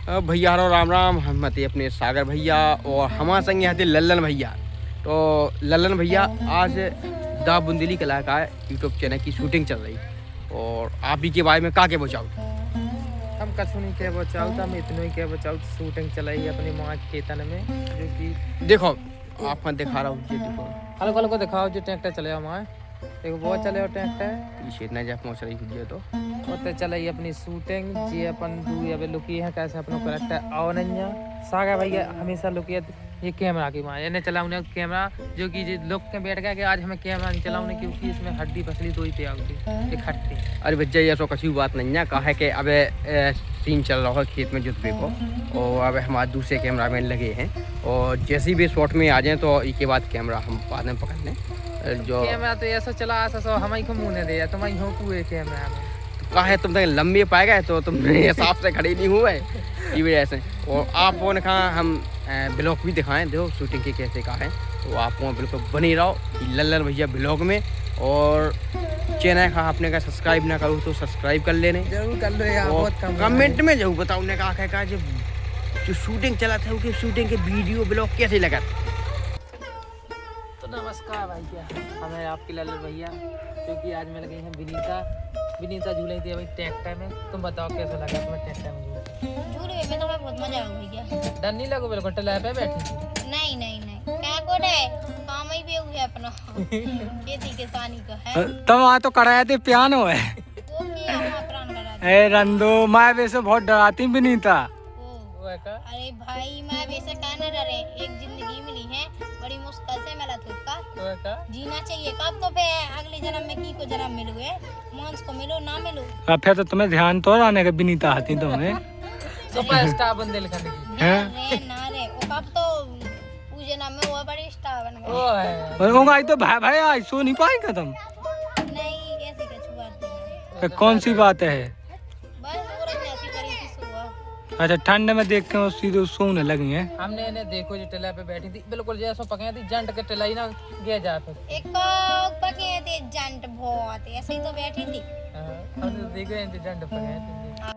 भैया हरो राम राम। हम थे अपने सागर भैया और हमारे संग यहाँ थे लल्लन भैया। तो लल्लन भैया आज दा बुंदेली कलाकार यूट्यूब चैनल की शूटिंग चल रही और आप ही के बारे में का के बचाओ। हम कछु नहीं कह बचाओ, हम इतना ही कह बचाओ। शूटिंग चलाई अपनी माँ के खेतन में, जो कि देखो आप मैं दिखा रहा हूँ, ये देखो अलग अलग को दिखाओ। जो ट्रैक्टर चले हमारे देखो बहुत चले और ट्रैक्टर पीछे इतना जब पहुँच रही हुई है तो होते चलाई अपनी शूटिंग जी। अपन दू अब लुकी है कैसे अपना करेक्टर आओ नहीं सागा भैया हमेशा लुकी है ये कैमरा की माँ इन्हें चलाऊ ने कैमरा, जो कि लोग के बैठ गया कि आज हमें कैमरा नहीं चलाऊ ने, क्योंकि इसमें हड्डी फसली दो ही पे आती एक हड्डी। अरे भैया ये तो कछु बात नहीं है, कहा है कि अब सीन चल रहा है खेत में जुतबे को और अब हमारे दूसरे कैमरामैन लगे हैं और जैसे भी शॉट में आ जाएं तो इसके बाद कैमरा हम बाद में पकड़ लें। जो कैमरा तो ऐसा चला ऐसा हम ही को मुँह नहीं दे तुम ही हो पूरे कैमरा में कहा है तुम तक लंबे पाए गए तो तुम हिसाब से खड़े नहीं हुए ये वजह से। और आपको ने कहा हम ब्लॉग भी दिखाएं, देखो शूटिंग के कैसे का है, तो आप वहाँ बिल्कुल बने रहो लल्लन भैया ब्लॉग में। और चैनल का आपने का सब्सक्राइब ना करो तो सब्सक्राइब कर लेने जरूर कर लो यार। और बहुत कम कमेंट में जरूर बताओ ने कहा जो शूटिंग चला था उसके शूटिंग के वीडियो ब्लॉग कैसे लगा। तो नमस्कार भैया, हमें आपके लल्लन भैया, क्योंकि आज मैं लगी हैं विनीता झूले थी अभी ट्रैक्टर में। तुम बताओ कैसा लगा तुम्हें ट्रैक्टर में झूले में तो बहुत मजा आया भैया। डर नहीं लगो बिल्कुल टला पे बैठी थी? नहीं क्या को रे काम ही भी हुआ अपना खेती किसानी का है। तब वहाँ तो कराया थे पियानो है वो किया हम प्राण करा ए रंदो माँ वैसे बहुत डराती विनीता। वो है का? अरे भाई मैं वैसे कहना डरे, एक जिंदगी मिली है बड़ी मुश्किल से मिला खुद का वो है का? जीना चाहिए। कब तो फिर अगले जन्म में की को जन्म मिलुए, मांस को मिलो ना मिलो। अब फिर तो तुम्हें ध्यान तो आने का विनीता आती तुम्हें सुपरस्टार बंदे लिखने की ध्यान रे ना रे वो कब तो पूजे नाम में वो बड़ी स्टार बन वो गए। है और होगा तो भाई भाई आज सो नहीं पाएगा तुम। नहीं ऐसी कुछ बात नहीं है, कौन सी बात है? बस औरत ने ऐसी करी थी सुबह। अच्छा ठंड में देख के सीधे सोने लगी है। हमने इन्हें देखो जो टिला पे बैठी थी बिल्कुल जैसा पके थी जंट के टिला ही ना गया जाता। एक पके थे जंट बहुत ऐसे ही तो बैठी थी। हमने देखो जंट पके थे।